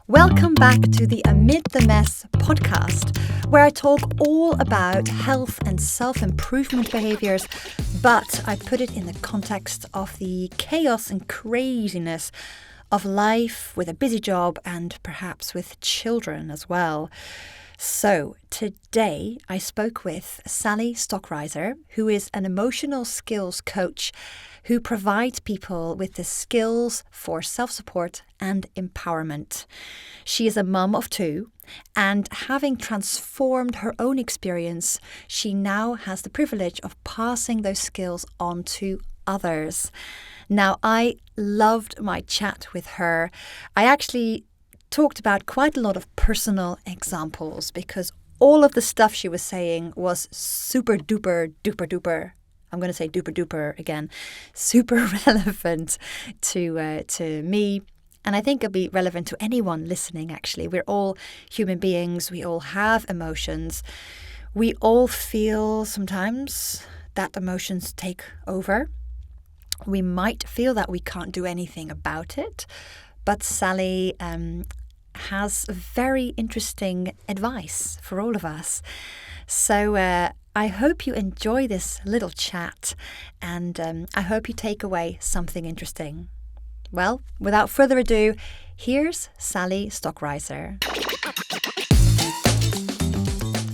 Welcome back to the Amid the Mess podcast, where I talk all about health and self-improvement behaviors, but I put it in the context of the chaos and craziness of life with a busy job and perhaps with children as well. So today I spoke with Sally Stockreisser, who is an emotional skills coach who provides people with the skills for self-support and empowerment. She is a mum of two, and having transformed her own experience, she now has the privilege of passing those skills on to others. Now, I loved my chat with her. I actually talked about quite a lot of personal examples because all of the stuff she was saying was super duper duper duper. I'm going to say duper duper again, super relevant to me. And I think it'll be relevant to anyone listening, actually. We're all human beings. We all have emotions. We all feel sometimes that emotions take over. We might feel that we can't do anything about it. But Sally has very interesting advice for all of us. So I hope you enjoy this little chat, and I hope you take away something interesting. Well, without further ado, here's Sally Stockreisser.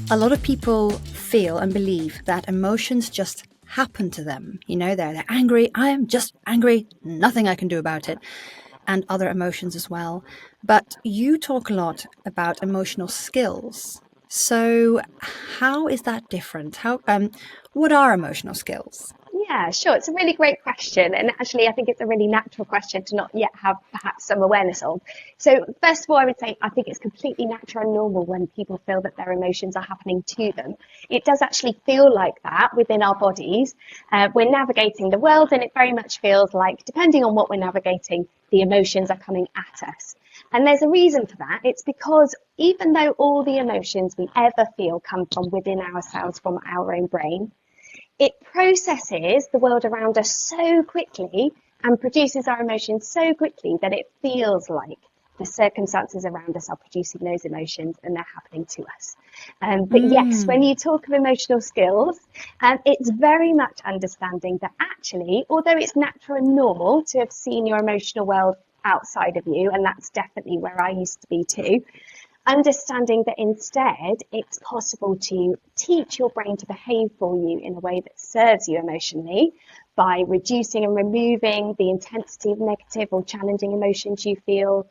A lot of people feel and believe that emotions just happen to them. You know, they're angry. I am just angry. Nothing I can do about it. And other emotions as well. But you talk a lot about emotional skills. So how is that different? What are emotional skills? Yeah, sure. It's a really great question. And actually, I think it's a really natural question to not yet have perhaps some awareness of. So first of all, I would say I think it's completely natural and normal when people feel that their emotions are happening to them. It does actually feel like that within our bodies. We're navigating the world, and it very much feels like, depending on what we're navigating, the emotions are coming at us. And there's a reason for that. It's because even though all the emotions we ever feel come from within ourselves, from our own brain, it processes the world around us so quickly and produces our emotions so quickly that it feels like the circumstances around us are producing those emotions and they're happening to us. But yes, when you talk of emotional skills, it's very much understanding that actually, although it's natural and normal to have seen your emotional world outside of you, and that's definitely where I used to be too, understanding that instead it's possible to teach your brain to behave for you in a way that serves you emotionally by reducing and removing the intensity of negative or challenging emotions you feel,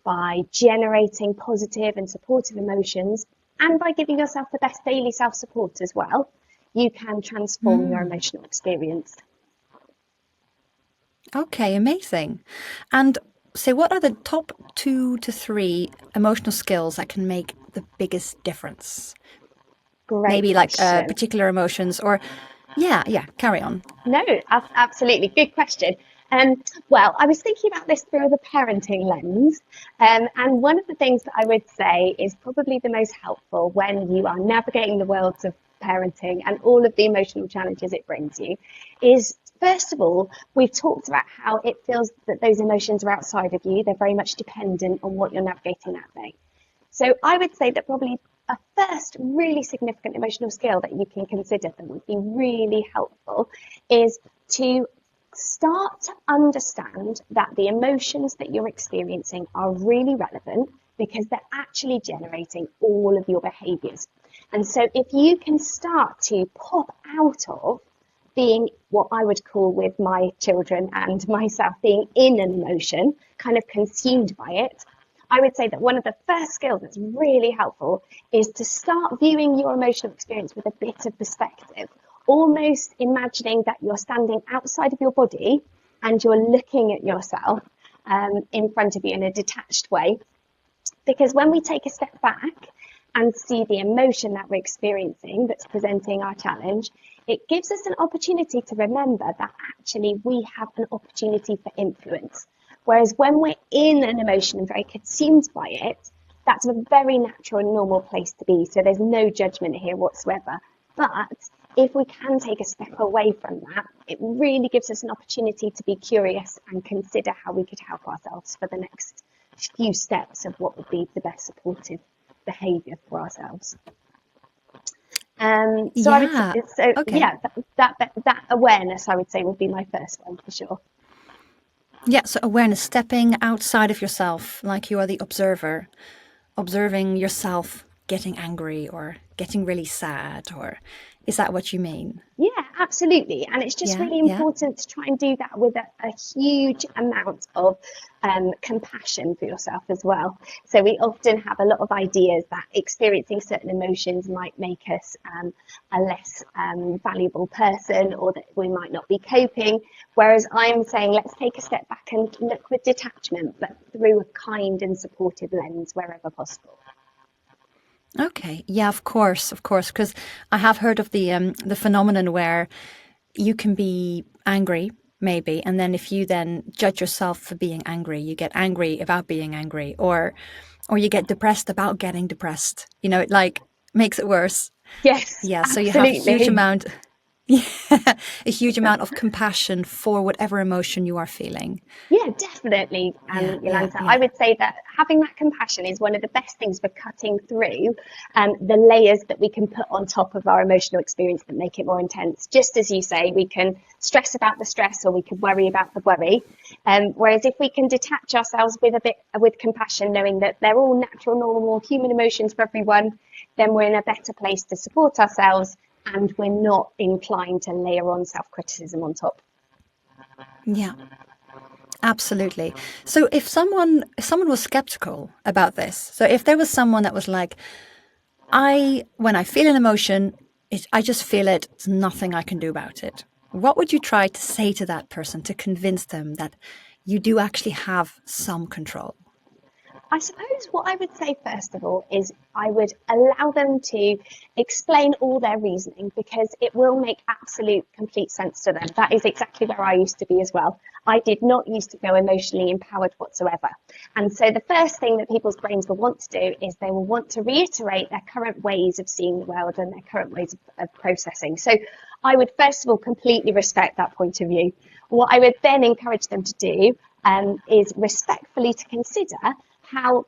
by generating positive and supportive emotions, and by giving yourself the best daily self-support as well. You can transform your emotional experience. Okay, amazing. And so what are the top 2 to 3 emotional skills that can make the biggest difference? Great Maybe like question. particular emotions or carry on. No, absolutely. Good question. Well, I was thinking about this through the parenting lens. And one of the things that I would say is probably the most helpful when you are navigating the worlds of parenting and all of the emotional challenges it brings you is, first of all, we've talked about how it feels that those emotions are outside of you. They're very much dependent on what you're navigating that day. So I would say that probably a first really significant emotional skill that you can consider that would be really helpful is to start to understand that the emotions that you're experiencing are really relevant because they're actually generating all of your behaviours. And so if you can start to pop out of being what I would call with my children and myself being in an emotion, kind of consumed by it, I would say that one of the first skills that's really helpful is to start viewing your emotional experience with a bit of perspective, almost imagining that you're standing outside of your body and you're looking at yourself in front of you in a detached way. Because when we take a step back and see the emotion that we're experiencing that's presenting our challenge, it gives us an opportunity to remember that actually we have an opportunity for influence. Whereas when we're in an emotion and very consumed by it, that's a very natural and normal place to be. So there's no judgment here whatsoever. But if we can take a step away from that, it really gives us an opportunity to be curious and consider how we could help ourselves for the next few steps of what would be the best supportive behaviour for ourselves. So I would Yeah. say, so Okay. yeah, that awareness, I would say, would be my first one for sure. Yeah. So awareness, stepping outside of yourself, like you are the observer, observing yourself getting angry or getting really sad, or is that what you mean? Yeah, absolutely. And it's just Yeah. really Yeah. important to try and do that with a huge amount of compassion for yourself as well. So we often have a lot of ideas that experiencing certain emotions might make us a less valuable person, or that we might not be coping. Whereas I'm saying, let's take a step back and look with detachment, but through a kind and supportive lens wherever possible. Okay. Yeah, of course, because I have heard of the phenomenon where you can be angry, maybe, and then if you then judge yourself for being angry, you get angry about being angry, or you get depressed about getting depressed. You know, it like makes it worse. Yes, Yeah. So you have a huge absolutely. amount, yeah, a huge amount of compassion for whatever emotion you are feeling. Yeah, definitely, Yeah. Yeah. Yolanta. I Yeah. would say that having that compassion is one of the best things for cutting through the layers that we can put on top of our emotional experience that make it more intense. Just as you say, we can stress about the stress, or we could worry about the worry. Whereas if we can detach ourselves with a bit with compassion, knowing that they're all natural, normal human emotions for everyone, then we're in a better place to support ourselves, and we're not inclined to layer on self-criticism on top. Yeah. Absolutely. So if someone was skeptical about this, so if there was someone that was like, when I feel an emotion, I just feel it. There's nothing I can do about it. What would you try to say to that person to convince them that you do actually have some control? I suppose what I would say first of all is I would allow them to explain all their reasoning, because it will make absolute complete sense to them. That is exactly where I used to be as well. I did not used to go emotionally empowered whatsoever. And so the first thing that people's brains will want to do is they will want to reiterate their current ways of seeing the world and their current ways of processing. So I would first of all completely respect that point of view. What I would then encourage them to do is respectfully to consider how,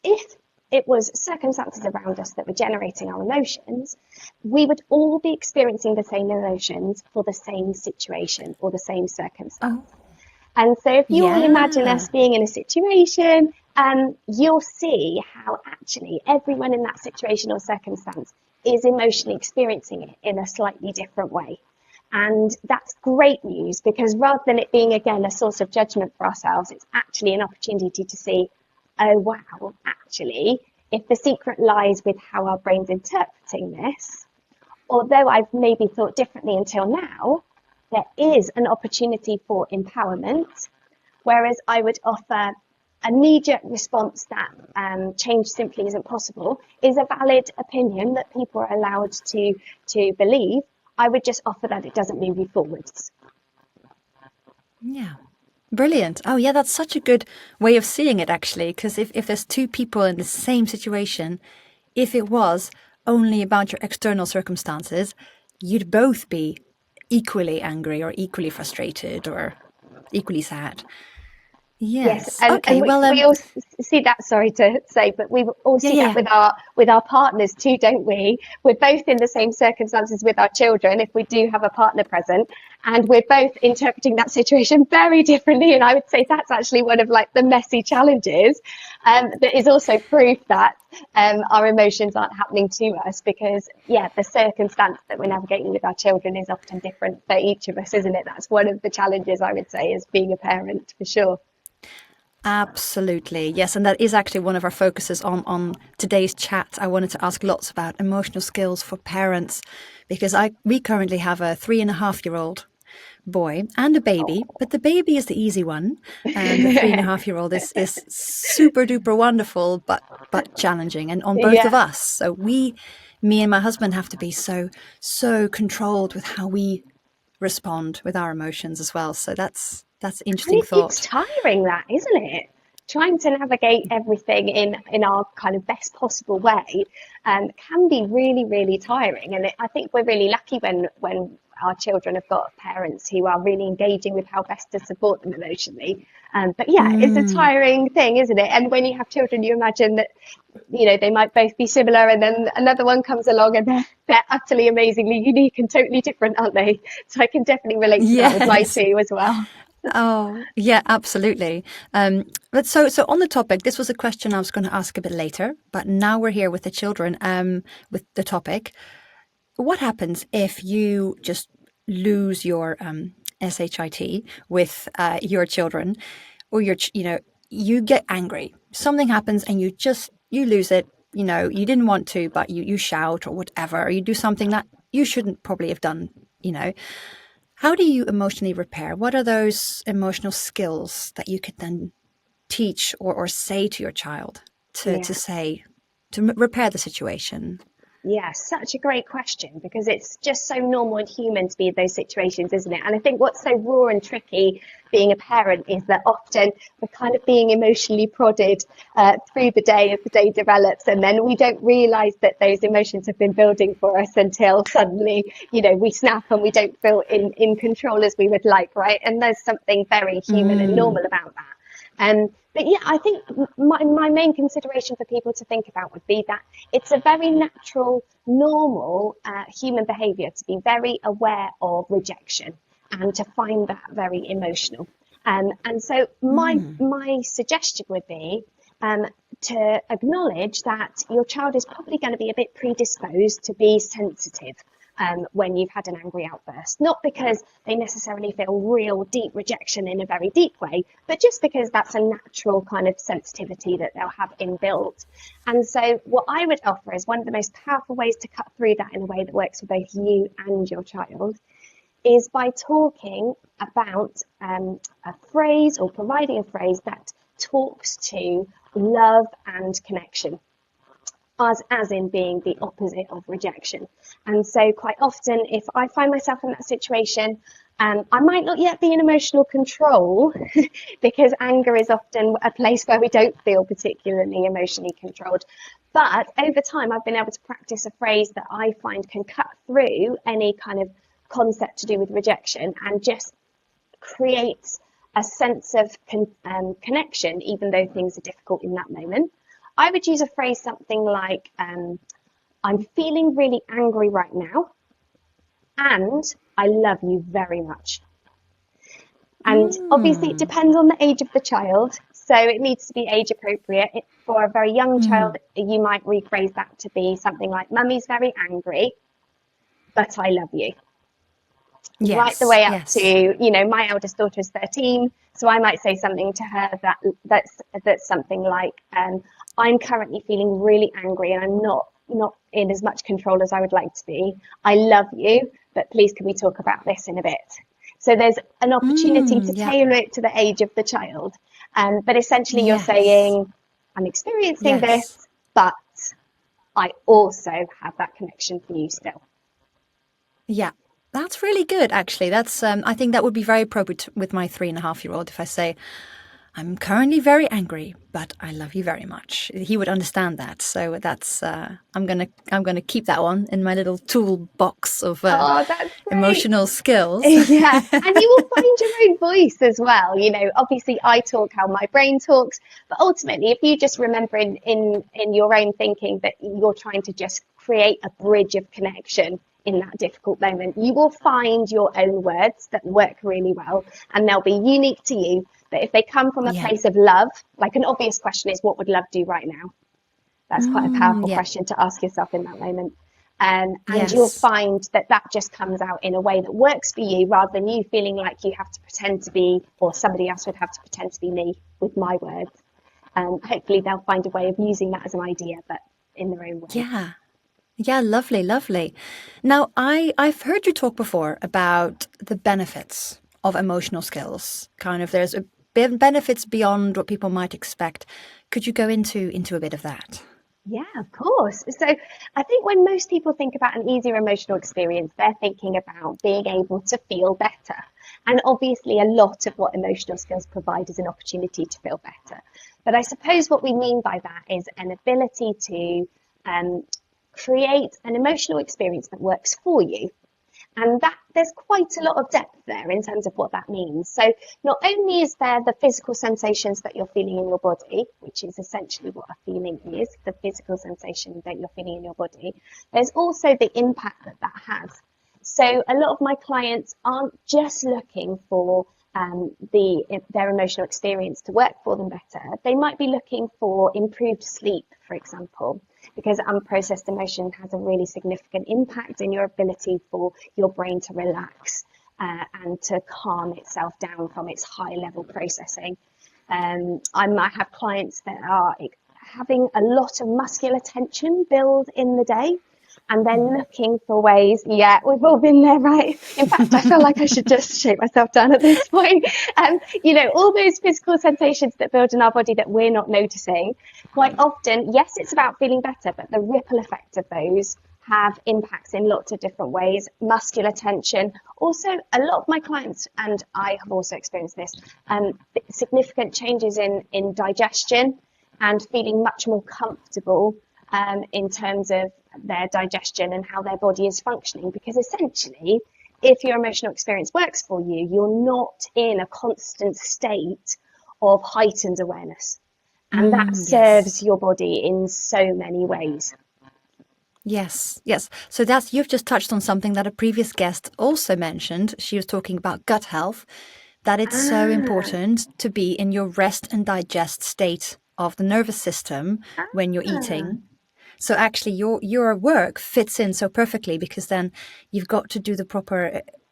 if it was circumstances around us that were generating our emotions, we would all be experiencing the same emotions for the same situation or the same circumstance. Oh, And so if you all imagine yeah. us being in a situation, you'll see how actually everyone in that situation or circumstance is emotionally experiencing it in a slightly different way. And that's great news, because rather than it being, again, a source of judgment for ourselves, it's actually an opportunity to see, oh, wow, actually, if the secret lies with how our brain's interpreting this, although I've maybe thought differently until now, there is an opportunity for empowerment. Whereas I would offer a knee-jerk response that change simply isn't possible is a valid opinion that people are allowed to believe. I would just offer that it doesn't move you forwards. Yeah. Brilliant. Oh, yeah, that's such a good way of seeing it, actually, because if there's two people in the same situation, if it was only about your external circumstances, you'd both be equally angry or equally frustrated or equally sad. Yes, Yes. and Okay. Well, we all see that. Sorry to say, but we all yeah, see yeah, that yeah. with our partners too, don't we? We're both in the same circumstances with our children, if we do have a partner present, and we're both interpreting that situation very differently. And I would say that's actually one of like the messy challenges, that is also proof that our emotions aren't happening to us, because yeah, the circumstance that we're navigating with our children is often different for each of us, isn't it? That's one of the challenges, I would say, as being a parent, for sure. Absolutely. Yes. And that is actually one of our focuses on today's chat. I wanted to ask lots about emotional skills for parents because we currently have a 3.5-year-old boy and a baby, but the baby is the easy one. And the 3.5-year-old is super duper wonderful, but challenging and on both of Yeah. us. So me and my husband have to be so controlled with how we respond with our emotions as well. So that's And interesting it's thought. tiring, that, isn't it? Trying to navigate everything in our kind of best possible way can be really, really tiring. And I think we're really lucky when our children have got parents who are really engaging with how best to support them emotionally. But yeah, it's a tiring thing, isn't it? And when you have children, you imagine that, they might both be similar, and then another one comes along and they're utterly amazingly unique and totally different, aren't they? So I can definitely relate to that with my Yes. two as well. Oh, yeah, absolutely. But so on the topic, this was a question I was going to ask a bit later, but now we're here with the children, with the topic. What happens if you just lose your SHIT with your children, or you get angry, something happens and you lose it, you didn't want to, but you shout or whatever, or you do something that you shouldn't probably have done, you know. How do you emotionally repair? What are those emotional skills that you could then teach or say to your child to repair the situation? Yeah, such a great question, because it's just so normal and human to be in those situations, isn't it? And I think what's so raw and tricky being a parent is that often we're kind of being emotionally prodded through the day as the day develops, and then we don't realise that those emotions have been building for us until suddenly, we snap and we don't feel in control as we would like, right? And there's something very human and normal about that. But yeah, I think my main consideration for people to think about would be that it's a very natural, normal human behaviour to be very aware of rejection and to find that very emotional. And so my suggestion would be to acknowledge that your child is probably going to be a bit predisposed to be sensitive when you've had an angry outburst. Not because they necessarily feel real deep rejection in a very deep way, but just because that's a natural kind of sensitivity that they'll have inbuilt. And so what I would offer is one of the most powerful ways to cut through that in a way that works for both you and your child is by talking about a phrase, or providing a phrase that talks to love and connection, as in being the opposite of rejection. And so quite often, if I find myself in that situation, I might not yet be in emotional control because anger is often a place where we don't feel particularly emotionally controlled. But over time, I've been able to practice a phrase that I find can cut through any kind of concept to do with rejection and just create a sense of connection, even though things are difficult in that moment. I would use a phrase something like, I'm feeling really angry right now, and I love you very much. And obviously it depends on the age of the child, so it needs to be age appropriate. For a very young child, you might rephrase that to be something like, Mummy's very angry, but I love you. Yes, right the way up yes. to, my eldest daughter is 13, so I might say something to her that's something like, I'm currently feeling really angry and I'm not in as much control as I would like to be. I love you, but please can we talk about this in a bit? So there's an opportunity to tailor it to the age of the child. But essentially you're saying, I'm experiencing this, but I also have that connection for you still. Yeah. That's really good, actually. That's I think that would be very appropriate with my 3.5-year-old. If I say, I'm currently very angry, but I love you very much, he would understand that. So that's I'm gonna keep that one in my little toolbox of Oh, that's great. emotional skills. Yeah, and you will find your own voice as well. Obviously I talk how my brain talks, but ultimately, if you just remember in your own thinking that you're trying to just create a bridge of connection in that difficult moment, you will find your own words that work really well, and they'll be unique to you. But if they come from a place of love, like an obvious question is, what would love do right now? That's quite a powerful question to ask yourself in that moment. And you'll find that just comes out in a way that works for you, rather than you feeling like you have to pretend to be, or somebody else would have to pretend to be me with my words. Hopefully they'll find a way of using that as an idea, but in their own way. Yeah, lovely, lovely. Now, I've heard you talk before about the benefits of emotional skills. Kind of, there's benefits beyond what people might expect. Could you go into a bit of that? Yeah, of course. So I think when most people think about an easier emotional experience, they're thinking about being able to feel better. And obviously a lot of what emotional skills provide is an opportunity to feel better. But I suppose what we mean by that is an ability to create an emotional experience that works for you. And that there's quite a lot of depth there in terms of what that means. So not only is there the physical sensations that you're feeling in your body, which is essentially what a feeling is, the physical sensation that you're feeling in your body, there's also the impact that that has. So a lot of my clients aren't just looking for their emotional experience to work for them better. They might be looking for improved sleep, for example, because unprocessed emotion has a really significant impact in your ability for your brain to relax and to calm itself down from its high level processing. I might have clients that are having a lot of muscular tension build in the day, and then looking for ways. Yeah, we've all been there, right? In fact, I feel like I should just shake myself down at this point. All those physical sensations that build in our body that we're not noticing. Quite often, yes, it's about feeling better, but the ripple effect of those have impacts in lots of different ways. Muscular tension. Also, a lot of my clients, and I have also experienced this, significant changes in digestion and feeling much more comfortable in terms of their digestion and how their body is functioning. Because essentially, if your emotional experience works for you, you're not in a constant state of heightened awareness. And that serves your body in so many ways. Yes, yes. So you've just touched on something that a previous guest also mentioned. She was talking about gut health, that it's so important to be in your rest and digest state of the nervous system when you're eating. So actually your work fits in so perfectly, because then you've got to do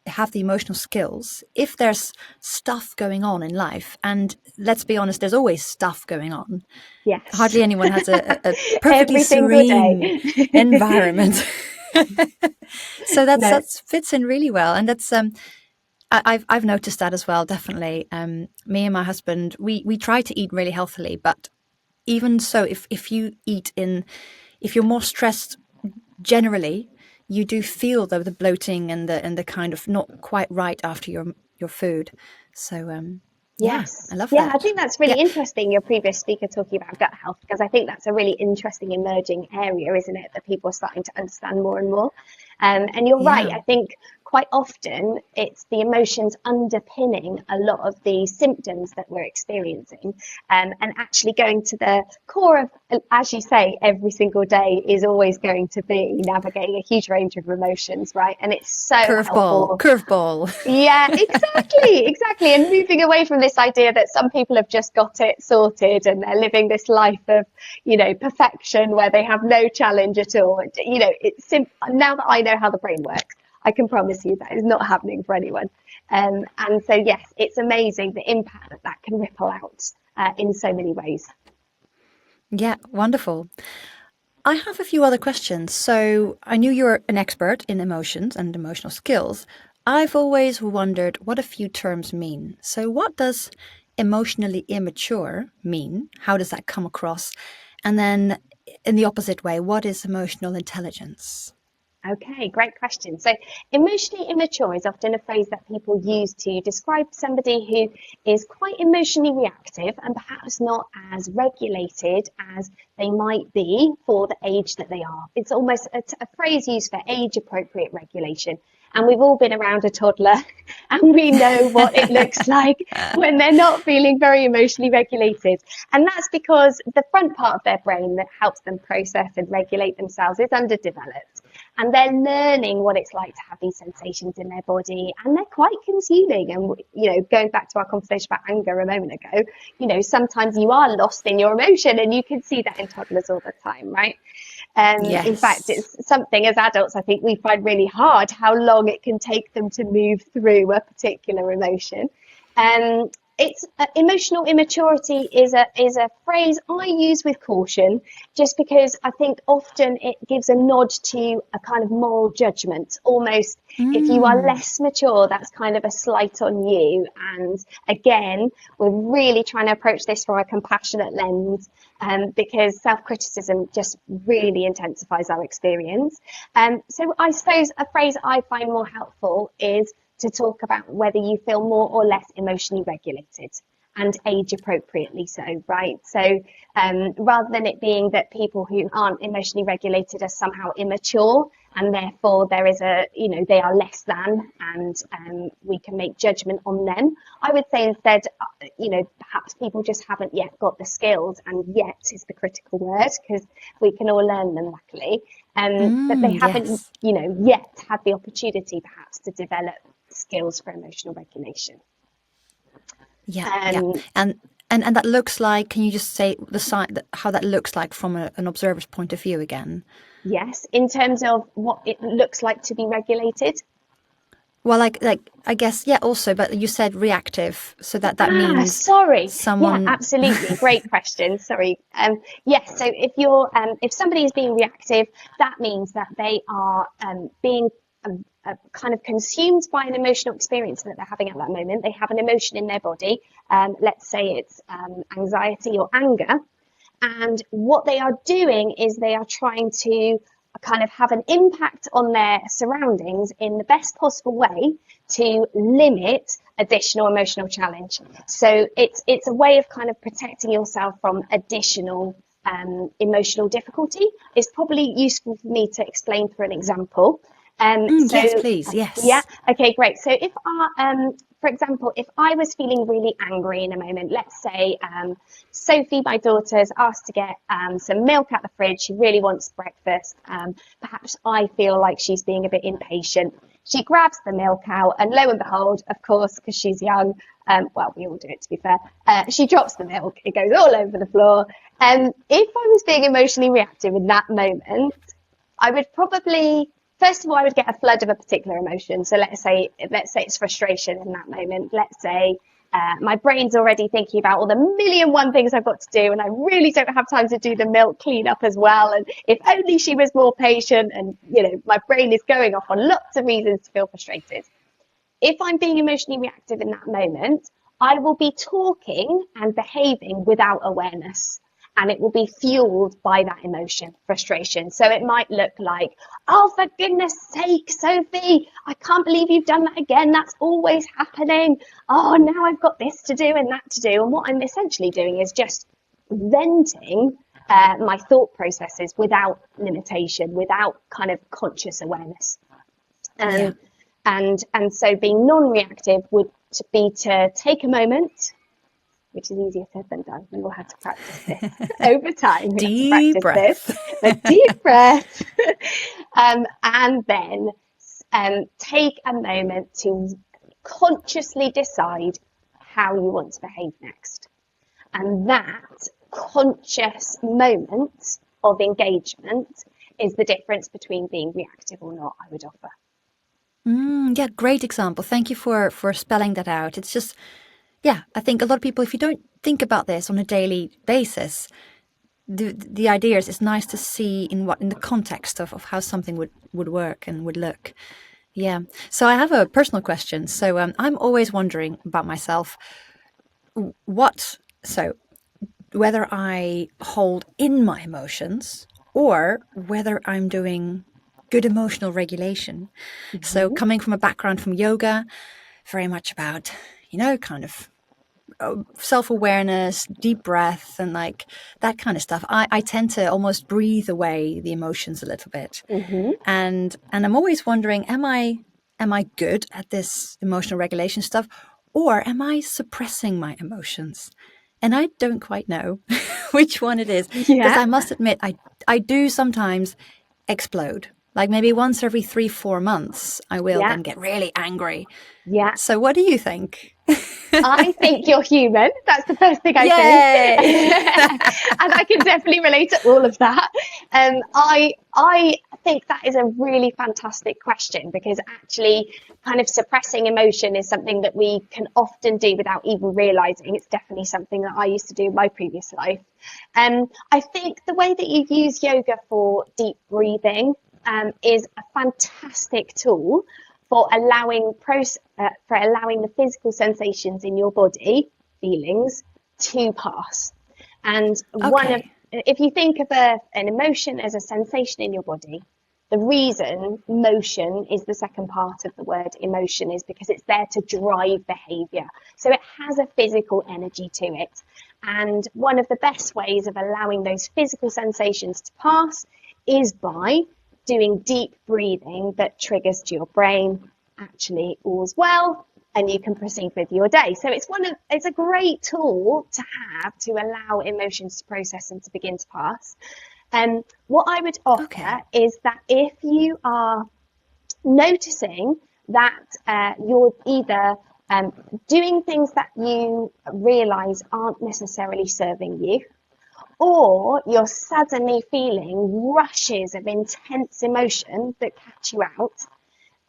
have the emotional skills. If there's stuff going on in life, and let's be honest, there's always stuff going on. Yes. Hardly anyone has a perfectly Every single serene environment. So that fits in really well. And that's I've noticed that as well, definitely. Me and my husband, we try to eat really healthily, but even so, if you're more stressed generally, you do feel the bloating and the kind of not quite right after your food. So Yes. I love Yeah, that. I think that's really interesting, your previous speaker talking about gut health, because I think that's a really interesting emerging area, isn't it, that people are starting to understand more and more. And you're right, I think quite often it's the emotions underpinning a lot of the symptoms that we're experiencing. And actually going to the core of, as you say, every single day is always going to be navigating a huge range of emotions, right? And it's so helpful. Curveball. Yeah, exactly. And moving away from this idea that some people have just got it sorted and they're living this life of, perfection where they have no challenge at all. It's now that I know how the brain works, I can promise you that is not happening for anyone. And so, yes, it's amazing the impact that can ripple out in so many ways. Yeah, wonderful. I have a few other questions. So I knew you're an expert in emotions and emotional skills. I've always wondered what a few terms mean. So what does emotionally immature mean? How does that come across? And then in the opposite way, what is emotional intelligence? Okay, great question. So emotionally immature is often a phrase that people use to describe somebody who is quite emotionally reactive and perhaps not as regulated as they might be for the age that they are. It's almost a phrase used for age appropriate regulation. And we've all been around a toddler and we know what it looks like when they're not feeling very emotionally regulated. And that's because the front part of their brain that helps them process and regulate themselves is underdeveloped. And they're learning what it's like to have these sensations in their body, and they're quite consuming. And, going back to our conversation about anger a moment ago, sometimes you are lost in your emotion, and you can see that in toddlers all the time, right? Yes. In fact, it's something as adults, I think we find really hard how long it can take them to move through a particular emotion. It's emotional immaturity is a phrase I use with caution, just because I think often it gives a nod to a kind of moral judgment. Almost, if you are less mature, that's kind of a slight on you. And again, we're really trying to approach this from a compassionate lens, because self-criticism just really intensifies our experience. So I suppose a phrase I find more helpful is to talk about whether you feel more or less emotionally regulated. and age appropriately so, right? So rather than it being that people who aren't emotionally regulated are somehow immature and therefore there is they are less than, and we can make judgment on them, I would say instead, perhaps people just haven't yet got the skills, and yet is the critical word, because we can all learn them luckily, but they haven't, Yes. yet had the opportunity perhaps to develop skills for emotional regulation. Yeah, yeah. And that looks like, can you just say the side, how that looks like from an observer's point of view again? Yes, in terms of what it looks like to be regulated. Well, like I guess, yeah, also, but you said reactive, so that means Sorry. Yeah, someone. absolutely. Great question. Sorry. Yes. So if somebody is being reactive, that means that they are being kind of consumed by an emotional experience that they're having at that moment. They have an emotion in their body. Let's say it's anxiety or anger. And what they are doing is they are trying to kind of have an impact on their surroundings in the best possible way to limit additional emotional challenge. So it's a way of kind of protecting yourself from additional emotional difficulty. It's probably useful for me to explain through an example. Yes, please. Yeah, Yes. okay, great. So for example, if I was feeling really angry in a moment, let's say Sophie, my daughter's asked to get some milk out the fridge. She really wants breakfast. Perhaps I feel like she's being a bit impatient. She grabs the milk out, and lo and behold, of course, because she's young, well, we all do it to be fair, she drops the milk. It goes all over the floor. If I was being emotionally reactive in that moment, I would probably, first of all, I would get a flood of a particular emotion. So let's say it's frustration in that moment. Let's say my brain's already thinking about all the million one things I've got to do, and I really don't have time to do the milk cleanup as well. And if only she was more patient, and my brain is going off on lots of reasons to feel frustrated. If I'm being emotionally reactive in that moment, I will be talking and behaving without awareness. And it will be fueled by that emotion, frustration. So it might look like, oh, for goodness sake, Sophie, I can't believe you've done that again. That's always happening. Oh, now I've got this to do and that to do. And what I'm essentially doing is just venting my thought processes without limitation, without kind of conscious awareness. Yeah. And so being non-reactive would be to take a moment, which is easier said than done. We will have to practice this over time. Deep breath. A deep breath. And then take a moment to consciously decide how you want to behave next. And that conscious moment of engagement is the difference between being reactive or not, I would offer. Yeah, great example. Thank you for spelling that out. It's just, yeah, I think a lot of people, if you don't think about this on a daily basis, the idea is it's nice to see in the context of how something would work and would look. Yeah. So I have a personal question. So I'm always wondering about myself, whether I hold in my emotions or whether I'm doing good emotional regulation. Mm-hmm. So coming from a background from yoga, very much about, kind of self-awareness, deep breath, and like that kind of stuff. I tend to almost breathe away the emotions a little bit. Mm-hmm. And I'm always wondering, am I good at this emotional regulation stuff, or am I suppressing my emotions? And I don't quite know which one it is. Because I must admit, I do sometimes explode. Like maybe once every 3-4 months, I will then get really angry. Yeah. So what do you think? I think you're human. That's the first thing I think. And I can definitely relate to all of that. I think that is a really fantastic question, because actually kind of suppressing emotion is something that we can often do without even realizing. It's definitely something that I used to do in my previous life. I think the way that you use yoga for deep breathing is a fantastic tool for allowing the physical sensations in your body, feelings, to pass. And if you think of an emotion as a sensation in your body, The reason motion is the second part of the word emotion is because it's there to drive behaviour. So it has a physical energy to it. And one of the best ways of allowing those physical sensations to pass is by doing deep breathing that triggers to your brain, actually all's well, and you can proceed with your day. So it's a great tool to have to allow emotions to process and to begin to pass. What I would offer is that if you are noticing that you're either doing things that you realise aren't necessarily serving you, or you're suddenly feeling rushes of intense emotion that catch you out,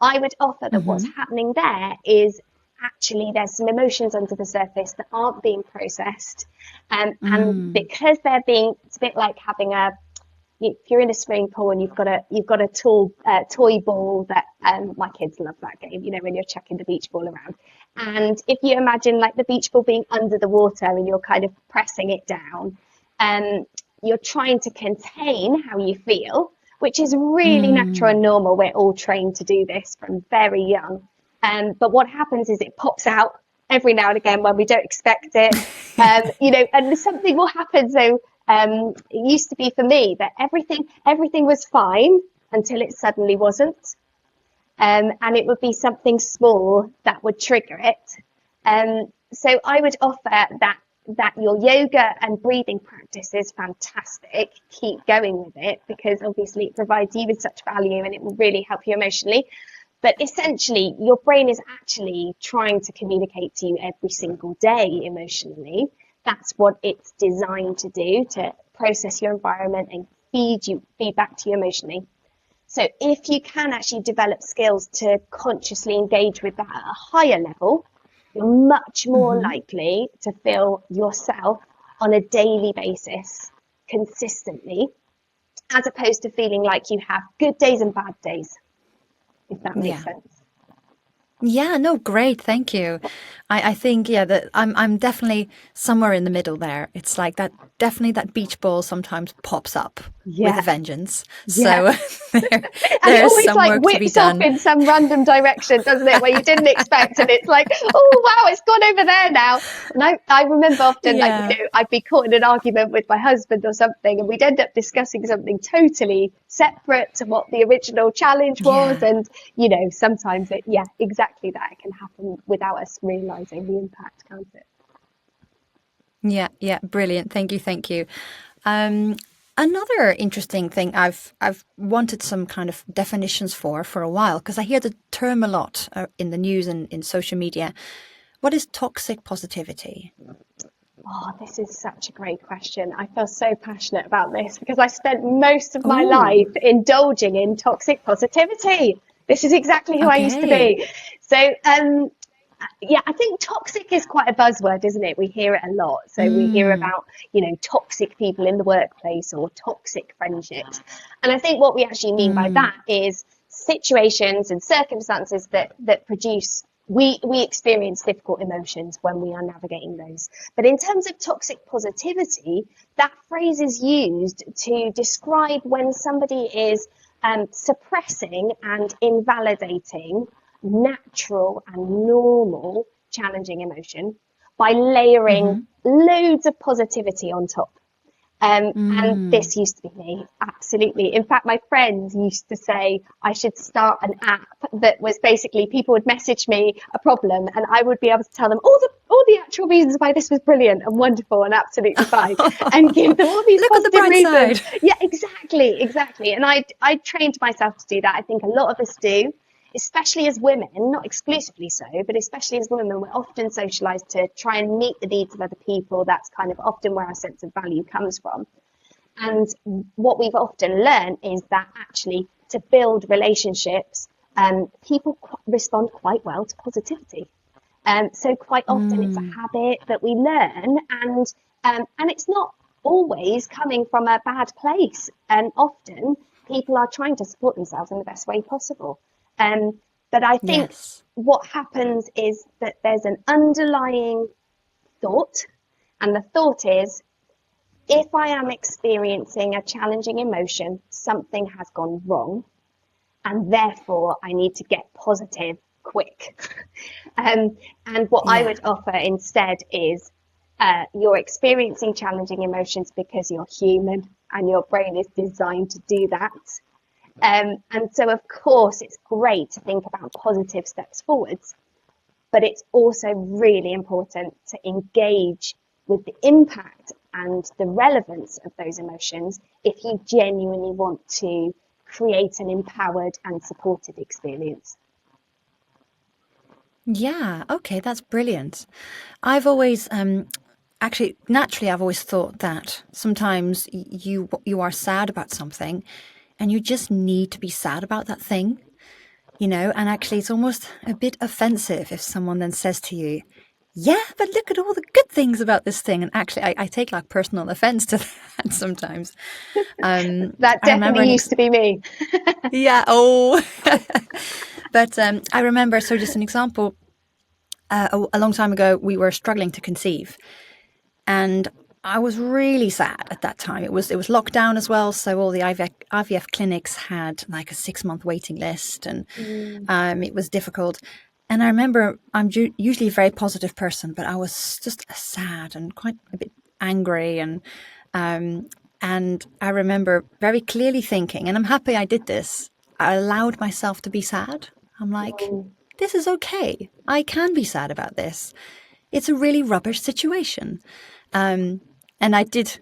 I would offer that what's happening there is actually there's some emotions under the surface that aren't being processed. And because they're being, it's a bit like having if you're in a swimming pool and you've got a toy ball that my kids love that game, when you're chucking the beach ball around. And if you imagine like the beach ball being under the water and you're kind of pressing it down, you're trying to contain how you feel, which is really natural and normal. We're all trained to do this from very young. But what happens is it pops out every now and again when we don't expect it, and something will happen. So it used to be for me that everything was fine until it suddenly wasn't. And it would be something small that would trigger it. So I would offer that your yoga and breathing practice is fantastic. Keep going with it because obviously it provides you with such value and it will really help you emotionally. But essentially, your brain is actually trying to communicate to you every single day emotionally. That's what it's designed to do, to process your environment and feed back to you emotionally. So if you can actually develop skills to consciously engage with that at a higher level, you're much more likely to feel yourself on a daily basis consistently, as opposed to feeling like you have good days and bad days, if that makes sense. Yeah, no, great. Thank you. I think, that I'm definitely somewhere in the middle there. It's like definitely that beach ball sometimes pops up with a vengeance. So And it there's always some like work to be whips off done. in some random direction, doesn't it? Where you didn't expect, and it's like, oh wow, it's gone over there now. And I remember often, I'd be caught in an argument with my husband or something, and we'd end up discussing something totally separate to what the original challenge was. And sometimes exactly that can happen without us realizing the impact, can't it? Yeah, brilliant. Thank you. Another interesting thing I've wanted some kind of definitions for a while, because I hear the term a lot in the news and in social media. What is toxic positivity? Oh, this is such a great question. I feel so passionate about this because I spent most of my life indulging in toxic positivity. This is exactly who I used to be. So, I think toxic is quite a buzzword, isn't it? We hear it a lot. So we hear about, toxic people in the workplace or toxic friendships. And I think what we actually mean by that is situations and circumstances that produce we experience difficult emotions when we are navigating those. But in terms of toxic positivity, that phrase is used to describe when somebody is suppressing and invalidating natural and normal challenging emotion by layering loads of positivity on top. And this used to be me, absolutely. In fact, my friends used to say I should start an app that was basically people would message me a problem and I would be able to tell them all the actual reasons why this was brilliant and wonderful and absolutely fine and give them all these Look positive on the bright reasons. side. Yeah, exactly. And I trained myself to do that. I think a lot of us do. Especially as women, not exclusively so, but especially as women, we're often socialised to try and meet the needs of other people. That's kind of often where our sense of value comes from. And what we've often learned is that actually to build relationships, people respond quite well to positivity. So quite often it's a habit that we learn, and it's not always coming from a bad place. And often people are trying to support themselves in the best way possible. But I think what happens is that there's an underlying thought, and the thought is, if I am experiencing a challenging emotion, something has gone wrong. and therefore I need to get positive quick. And what I Yeah. would offer instead is you're experiencing challenging emotions because you're human and your brain is designed to do that. And so, of course, it's great to think about positive steps forwards, but it's also really important to engage with the impact and the relevance of those emotions if you genuinely want to create an empowered and supported experience. Yeah, okay, that's brilliant. I've always actually naturally I've always thought that sometimes you are sad about something and you just need to be sad about that thing, and actually it's almost a bit offensive if someone then says to you, yeah, but look at all the good things about this thing. And actually I take like personal offense to that sometimes. That I remember definitely used to be me. yeah, oh. But I remember, so just an example, a long time ago, we were struggling to conceive, and I was really sad at that time. It was lockdown as well, so all the IVF clinics had like a 6 month waiting list, and Mm, it was difficult. And I remember I'm usually a very positive person, but I was just sad and quite a bit angry, um, and I remember very clearly thinking, and I'm happy I did this. I allowed myself to be sad. I'm like, mm, this is okay. I can be sad about this. It's a really rubbish situation. Um, and I did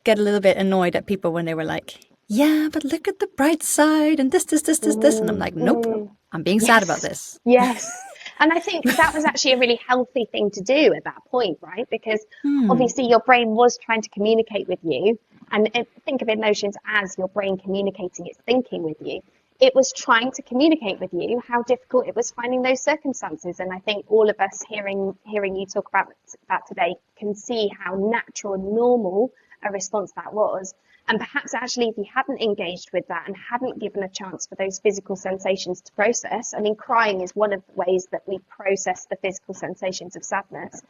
get a little bit annoyed at people when they were like, yeah, but look at the bright side and this. And I'm mm, like, nope, mm. I'm being sad about Yes, this. yes. And I think that was actually a really healthy thing to do at that point, right? Because Hmm. obviously your brain was trying to communicate with you, and think of emotions as your brain communicating its thinking with you. It was trying to communicate with you how difficult it was finding those circumstances. And I think all of us hearing you talk about that today can see how natural and normal a response that was. And perhaps actually, if you hadn't engaged with that and hadn't given a chance for those physical sensations to process, I mean, crying is one of the ways that we process the physical sensations of sadness.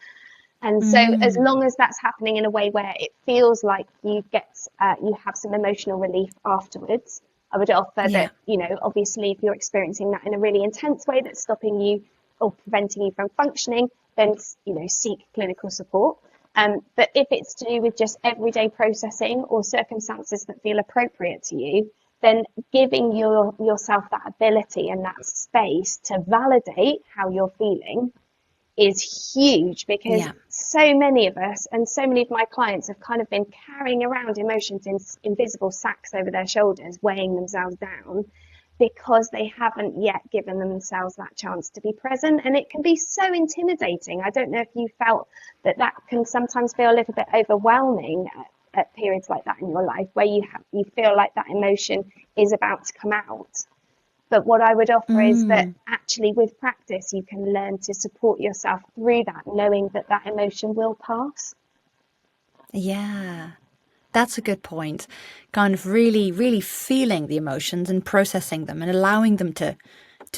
And so, as Mm. long as that's happening in a way where it feels like you have some emotional relief afterwards, I would offer Yeah. that, obviously, if you're experiencing that in a really intense way that's stopping you or preventing you from functioning, then, seek clinical support. But if it's to do with just everyday processing or circumstances that feel appropriate to you, then giving yourself that ability and that space to validate how you're feeling is huge, because Yeah. so many of us and so many of my clients have kind of been carrying around emotions in invisible sacks over their shoulders, weighing themselves down because they haven't yet given themselves that chance to be present. And it can be so intimidating. I don't know if you felt that can sometimes feel a little bit overwhelming at periods like that in your life, where you feel like that emotion is about to come out. But what I would offer is that Mm. actually, with practice, you can learn to support yourself through that, knowing that that emotion will pass. Yeah. That's a good point. Kind of really, really feeling the emotions and processing them and allowing them to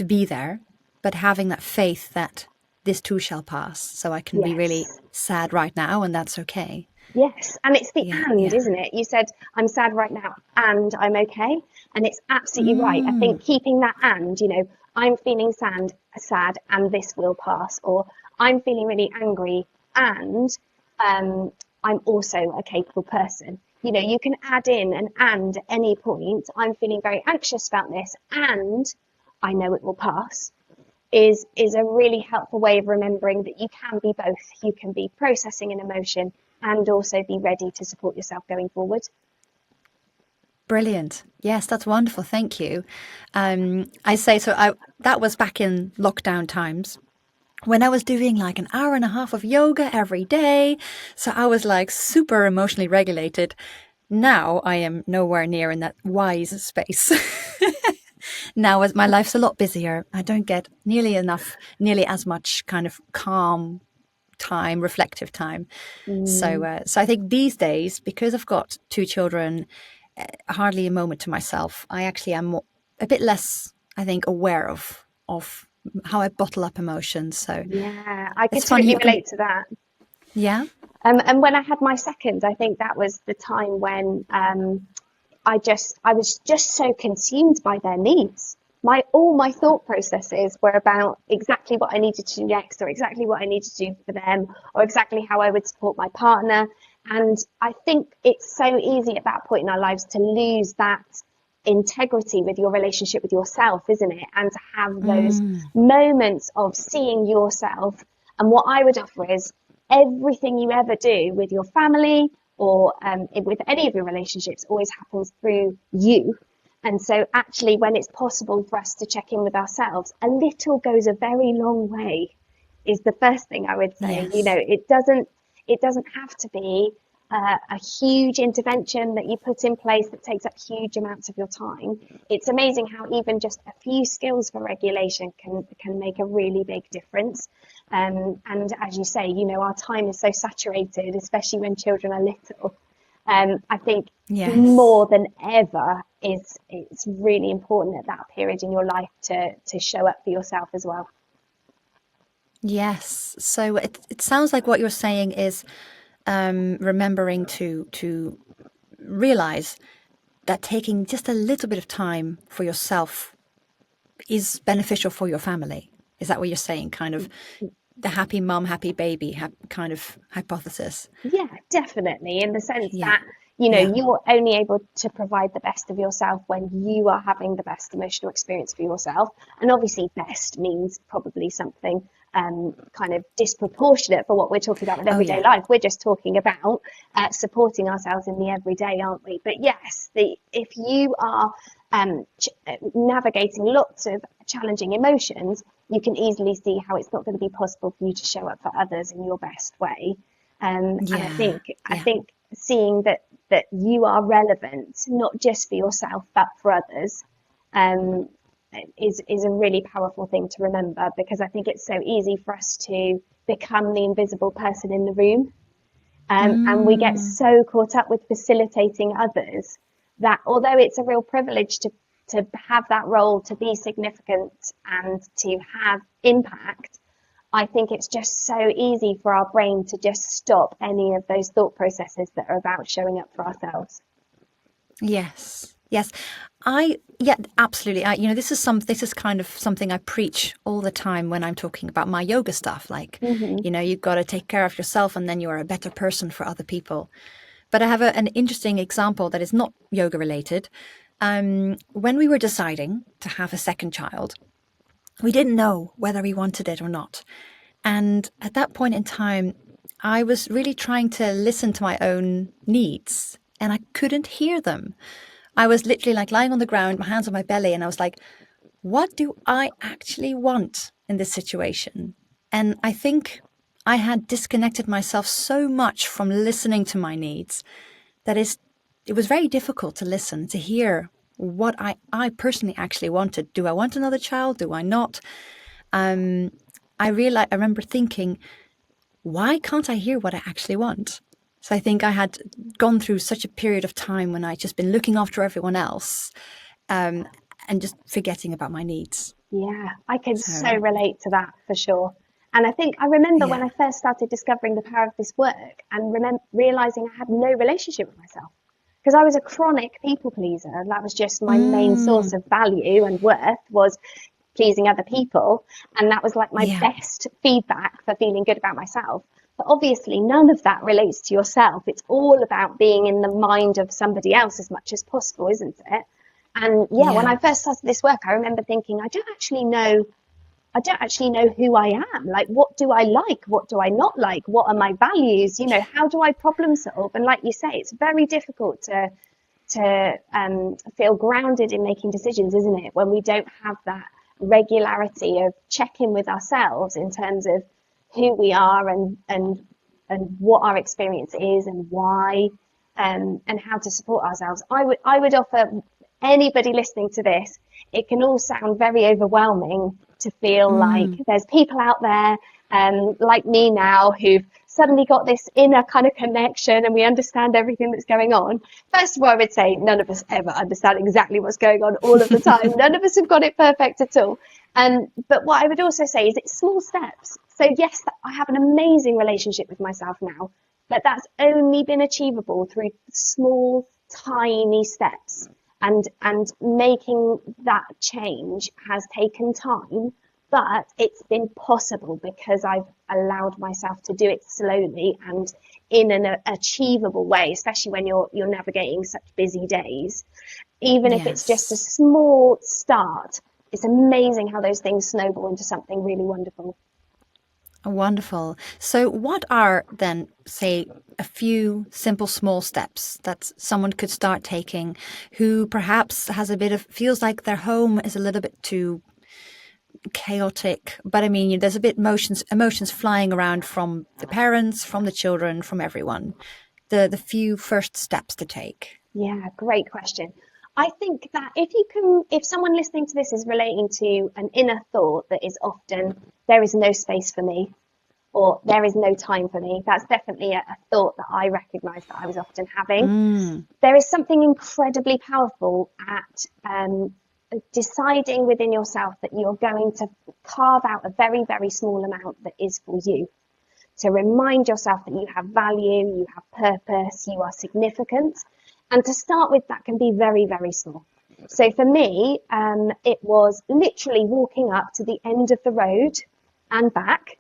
be there, but having that faith that this too shall pass. So I can be really Yes. sad right now, and that's okay. Yes, and it's the Yeah, and, yeah. isn't it? You said, I'm sad right now and I'm okay. And it's absolutely right. I Mm. think keeping that and, I'm feeling sad and this will pass, or I'm feeling really angry and um, I'm also a capable person. You can add in an and at any point. I'm feeling very anxious about this and I know it will pass. Is a really helpful way of remembering that you can be both. You can be processing an emotion and also be ready to support yourself going forward. Brilliant. Yes, that's wonderful. Thank you. I say so. That was back in lockdown times when I was doing like an hour and a half of yoga every day. So I was like super emotionally regulated. Now I am nowhere near in that wise space. Now as my life's a lot busier, I don't get nearly as much kind of calm time, reflective time. So, Mm, so I think these days, because I've got two children, hardly a moment to myself. I actually am a bit less, I think, aware of how I bottle up emotions. So yeah, I could it's funny. totally You can, relate to that. yeah. And when I had my second, I think that was the time when I was just so consumed by their needs. all my thought processes were about exactly what I needed to do next, or exactly what I needed to do for them, or exactly how I would support my partner. And I think it's so easy at that point in our lives to lose that integrity with your relationship with yourself, isn't it? And to have those moments of seeing yourself. And what I would offer is everything you ever do with your family or with any of your relationships always happens through you. And so actually, when it's possible for us to check in with ourselves, a little goes a very long way, is the first thing I would say. Yes. You know, it doesn't have to be a huge intervention that you put in place that takes up huge amounts of your time. It's amazing how even just a few skills for regulation can make a really big difference. And as you say, you know, our time is so saturated, especially when children are little. I think more than ever it's really important at that period in your life to show up for yourself as well. Yes. So it sounds like what you're saying is remembering to realize that taking just a little bit of time for yourself is beneficial for your family. Is that what you're saying? Kind of the happy mum, happy baby kind of hypothesis. Yeah, definitely. In the sense that, you know, you're only able to provide the best of yourself when you are having the best emotional experience for yourself. And obviously best means probably something kind of disproportionate for what we're talking about with everyday life. We're just talking about supporting ourselves in the everyday, aren't we? But yes, if you are navigating lots of challenging emotions, you can easily see how it's not going to be possible for you to show up for others in your best way. And I think seeing that you are relevant, not just for yourself, but for others, is a really powerful thing to remember, because I think it's so easy for us to become the invisible person in the room. And we get so caught up with facilitating others that although it's a real privilege to have that role, to be significant and to have impact, I think it's just so easy for our brain to just stop any of those thought processes that are about showing up for ourselves. Yes. Absolutely. This is kind of something I preach all the time when I'm talking about my yoga stuff. Like, you've got to take care of yourself and then you are a better person for other people. But I have an interesting example that is not yoga related. When we were deciding to have a second child, we didn't know whether we wanted it or not. And at that point in time, I was really trying to listen to my own needs and I couldn't hear them. I was literally like lying on the ground, my hands on my belly, and I was like, what do I actually want in this situation? And I think I had disconnected myself so much from listening to my needs that it was very difficult to listen, to hear what I personally actually wanted. Do I want another child? Do I not? I remember thinking, why can't I hear what I actually want? So I think I had gone through such a period of time when I'd just been looking after everyone else and just forgetting about my needs. Yeah, I can so relate to that for sure. And I remember when I first started discovering the power of this work and realizing I had no relationship with myself, because I was a chronic people pleaser. And that was just my main source of value and worth, was pleasing other people. And that was like my best feedback for feeling good about myself. But obviously none of that relates to yourself. It's all about being in the mind of somebody else as much as possible, isn't it? And when I first started this work, I remember thinking, I don't actually know who I am. Like, what do I like? What do I not like? What are my values? You know, how do I problem solve? And like you say, it's very difficult to feel grounded in making decisions, isn't it? When we don't have that regularity of checking with ourselves in terms of who we are and what our experience is and why, and how to support ourselves. I would offer anybody listening to this, it can all sound very overwhelming to feel like there's people out there like me now who've suddenly got this inner kind of connection and we understand everything that's going on. First of all, I would say none of us ever understand exactly what's going on all of the time. None of us have got it perfect at all. But what I would also say is it's small steps. So yes, I have an amazing relationship with myself now, but that's only been achievable through small, tiny steps. and making that change has taken time, but it's been possible because I've allowed myself to do it slowly and in an achievable way, especially when you're navigating such busy days. Even if it's just a Yes. small start, it's amazing how those things snowball into something really wonderful. Wonderful. So, what are then, say, a few simple small steps that someone could start taking who perhaps has a bit of feels like their home is a little bit too chaotic, but I mean, there's a bit emotions flying around from the parents, from the children, from everyone. The few first steps to take. Yeah, great question. I think that if someone listening to this is relating to an inner thought that is often, there is no space for me, or there is no time for me, that's definitely a thought that I recognize that I was often having. There is something incredibly powerful at deciding within yourself that you're going to carve out a very, very small amount that is for you. To remind yourself that you have value, you have purpose, you are significant. And to start with, that can be very, very small. So for me, it was literally walking up to the end of the road and back,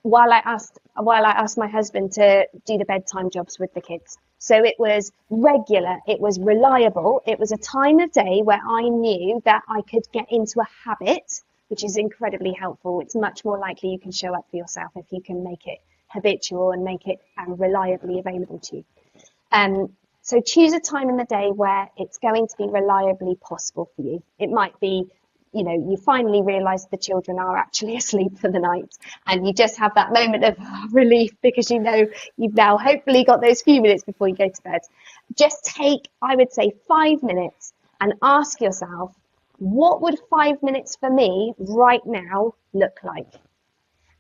while I asked my husband to do the bedtime jobs with the kids. So it was regular, it was reliable, it was a time of day where I knew that I could get into a habit, which is incredibly helpful. It's much more likely you can show up for yourself if you can make it habitual and make it reliably available to you. So choose a time in the day where it's going to be reliably possible for you. It might be, you finally realise the children are actually asleep for the night, and you just have that moment of relief because you've now hopefully got those few minutes before you go to bed. Just take, I would say, 5 minutes and ask yourself, what would 5 minutes for me right now look like?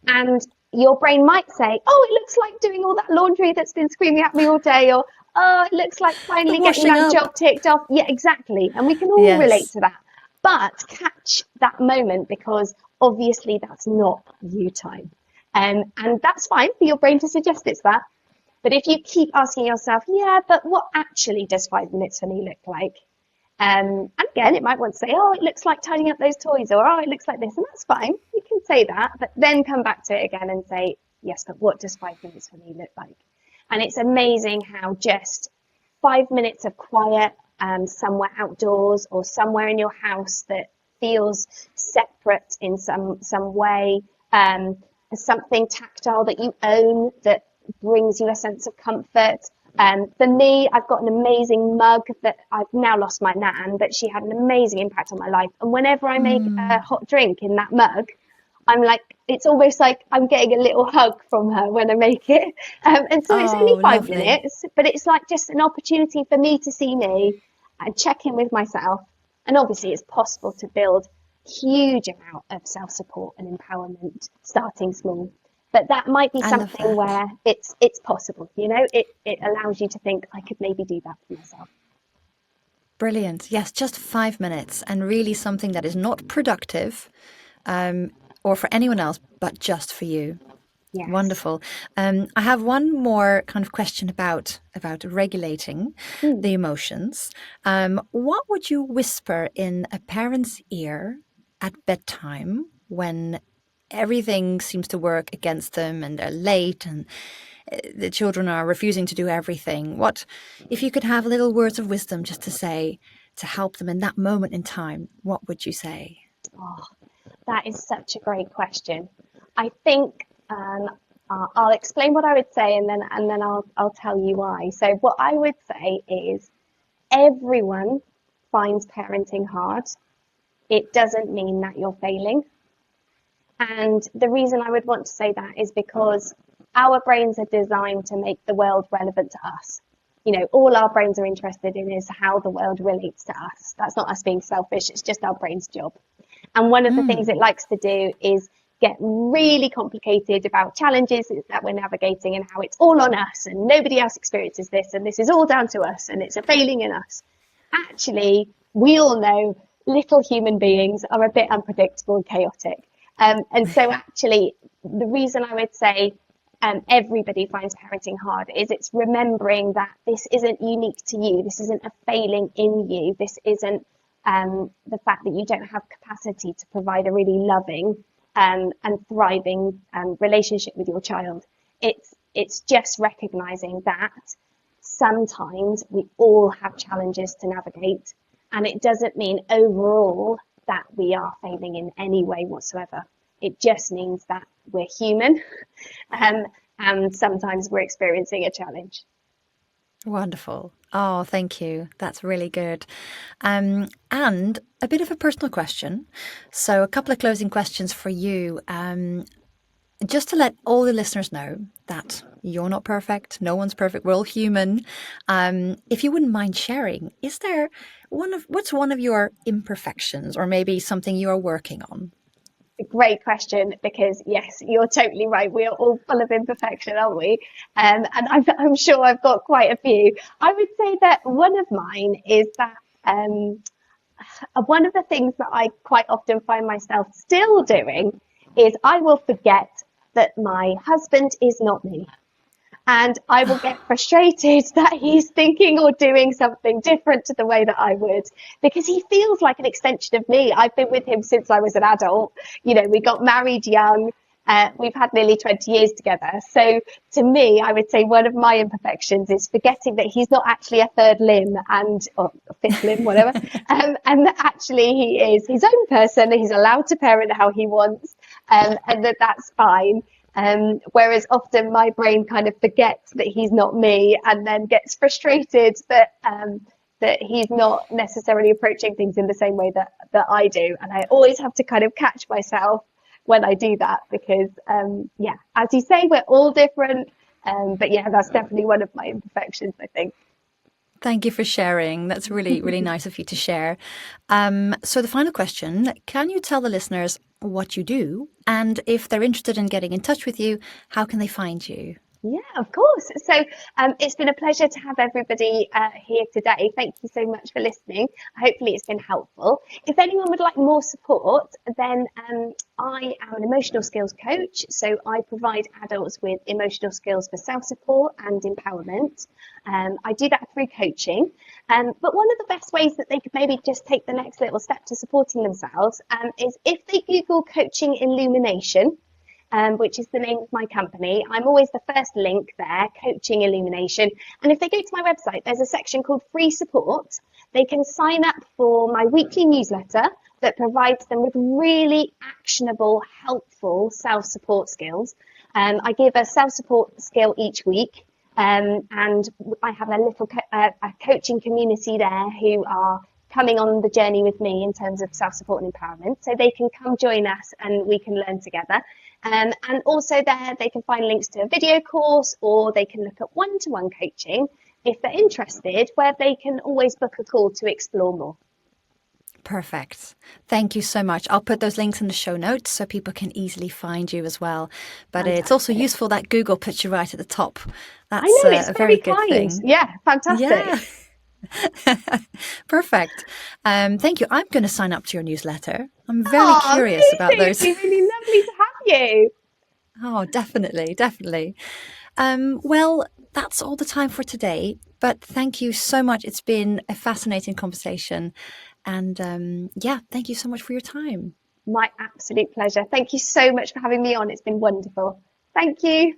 And your brain might say, oh, it looks like doing all that laundry that's been screaming at me all day, or, oh, it looks like The finally getting washing that up. job ticked off. Yeah, exactly. And we can all relate Yes. to that. But catch that moment, because obviously that's not you time. And that's fine for your brain to suggest it's that. But if you keep asking yourself, yeah, but what actually does 5 minutes for me look like? And again, it might want to say, oh, it looks like tidying up those toys, or oh, it looks like this, and that's fine. You can say that, but then come back to it again and say, yes, but what does 5 minutes for me look like? And it's amazing how just 5 minutes of quiet, somewhere outdoors or somewhere in your house that feels separate in some way, something tactile that you own that brings you a sense of comfort. For me, I've got an amazing mug that I've now lost my nan, but she had an amazing impact on my life. And whenever I make a hot drink in that mug, I'm like, it's almost like I'm getting a little hug from her when I make it. And so it's only Oh, 5 lovely. minutes, but it's like just an opportunity for me to see me and check in with myself. And obviously it's possible to build huge amount of self-support and empowerment starting small. But that might be I love something that. where it's possible, it allows you to think, I could maybe do that for myself. Brilliant. Yes, just 5 minutes, and really something that is not productive, or for anyone else, but just for you. Yes. Wonderful. I have one more kind of question about regulating Mm. the emotions. What would you whisper in a parent's ear at bedtime when everything seems to work against them and they're late and the children are refusing to do everything? What if you could have little words of wisdom just to say to help them in that moment in time? What would you say? Oh, that is such a great question. I think I'll explain what I would say, and then I'll tell you why. So what I would say is everyone finds parenting hard. It doesn't mean that you're failing. And the reason I would want to say that is because our brains are designed to make the world relevant to us. All our brains are interested in is how the world relates to us. That's not us being selfish, it's just our brain's job. And one of the things it likes to do is get really complicated about challenges that we're navigating and how it's all on us and nobody else experiences this and this is all down to us and it's a failing in us. Actually, we all know little human beings are a bit unpredictable and chaotic. And so actually, the reason I would say everybody finds parenting hard, is it's remembering that this isn't unique to you. This isn't a failing in you. This isn't the fact that you don't have capacity to provide a really loving and thriving relationship with your child. It's just recognizing that sometimes we all have challenges to navigate, and it doesn't mean overall that we are failing in any way whatsoever. It just means that we're human, and sometimes we're experiencing a challenge. Wonderful. Oh, thank you. That's really good. And a bit of a personal question. So a couple of closing questions for you. Just to let all the listeners know that you're not perfect. No one's perfect. We're all human. If you wouldn't mind sharing, is there what's one of your imperfections, or maybe something you are working on? A great question, because yes, you're totally right. We are all full of imperfection, aren't we? And I'm sure I've got quite a few. I would say that one of mine is that one of the things that I quite often find myself still doing is I will forget that my husband is not me. And I will get frustrated that he's thinking or doing something different to the way that I would, because he feels like an extension of me. I've been with him since I was an adult. You know, we got married young. We've had nearly 20 years together. So to me, I would say one of my imperfections is forgetting that he's not actually a third limb or fifth limb, whatever. And that actually he is his own person. He's allowed to parent how he wants, and that's fine. Whereas often my brain kind of forgets that he's not me, and then gets frustrated that he's not necessarily approaching things in the same way that I do. And I always have to kind of catch myself when I do that, because as you say, we're all different. But yeah, that's definitely one of my imperfections, I think. Thank you for sharing. That's really, really nice of you to share. So the final question, can you tell the listeners what you do? And if they're interested in getting in touch with you, how can they find you? Yeah, of course. So it's been a pleasure to have everybody here today. Thank you so much for listening. Hopefully it's been helpful. If anyone would like more support, then I am an emotional skills coach. So I provide adults with emotional skills for self-support and empowerment. I do that through coaching. But one of the best ways that they could maybe just take the next little step to supporting themselves is if they Google Coaching Illumination, which is the name of my company. I'm always the first link there, Coaching Illumination. And if they go to my website, there's a section called Free Support. They can sign up for my weekly newsletter that provides them with really actionable, helpful self-support skills. I give a self-support skill each week. And I have a little a coaching community there who are coming on the journey with me in terms of self-support and empowerment. So they can come join us and we can learn together. And also there they can find links to a video course, or they can look at one-to-one coaching if they're interested, where they can always book a call to explore more. Perfect. Thank you so much. I'll put those links in the show notes so people can easily find you as well. But Fantastic. It's also useful that Google puts you right at the top. That's I know, it's a very good kind. thing. Yeah, fantastic. Yeah. Perfect. Thank you. I'm going to sign up to your newsletter. I'm very curious about those. It'd be really lovely to have you. Oh, definitely, definitely. Well, that's all the time for today. But thank you so much. It's been a fascinating conversation. And thank you so much for your time. My absolute pleasure. Thank you so much for having me on. It's been wonderful. Thank you.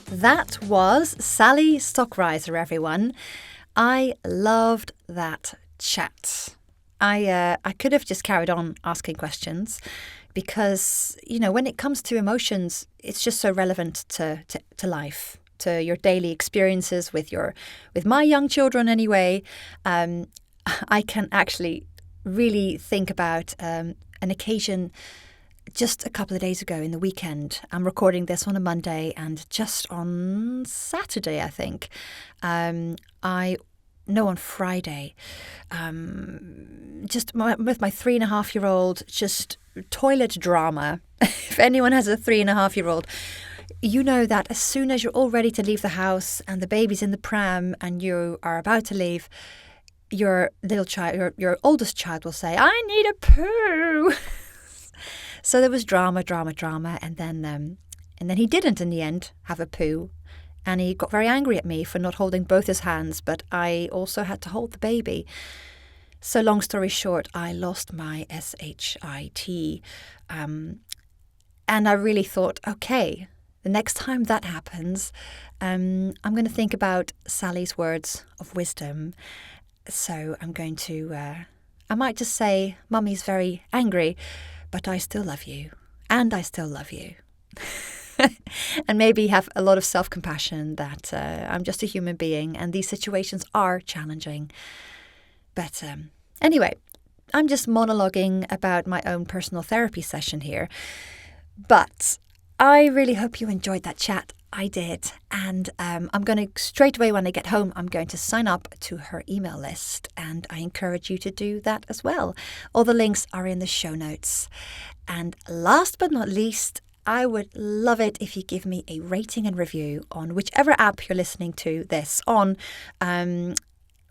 That was Sally Stockreisser, everyone. I loved that chat. I could have just carried on asking questions because, you know, when it comes to emotions, it's just so relevant to life, to your daily experiences with my young children anyway. I can actually really think about an occasion just a couple of days ago in the weekend. I'm recording this on a Monday, and just on Saturday, I think, on Friday, just with my 3.5-year-old, just toilet drama. If anyone has a 3.5-year-old, you know that as soon as you're all ready to leave the house and the baby's in the pram and you are about to leave, your little child, your oldest child will say, "I need a poo." So there was drama, and then he didn't in the end have a poo. And he got very angry at me for not holding both his hands, but I also had to hold the baby. So long story short, I lost my SHIT. And I really thought, okay, the next time that happens, I'm going to think about Sally's words of wisdom. So I'm going to, I might just say, Mummy's very angry, but I still love you. And I still love you. And maybe have a lot of self-compassion that I'm just a human being and these situations are challenging. But anyway, I'm just monologuing about my own personal therapy session here. But I really hope you enjoyed that chat. I did. And I'm going to, straight away when I get home, I'm going to sign up to her email list. And I encourage you to do that as well. All the links are in the show notes. And last but not least, I would love it if you give me a rating and review on whichever app you're listening to this on.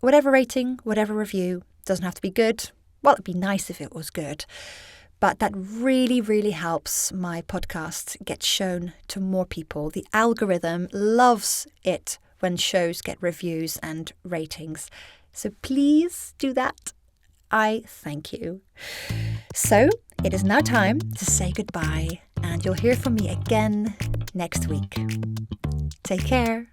Whatever rating, whatever review, doesn't have to be good. Well, it'd be nice if it was good. But that really, really helps my podcast get shown to more people. The algorithm loves it when shows get reviews and ratings. So please do that. I thank you. So it is now time to say goodbye, and you'll hear from me again next week. Take care.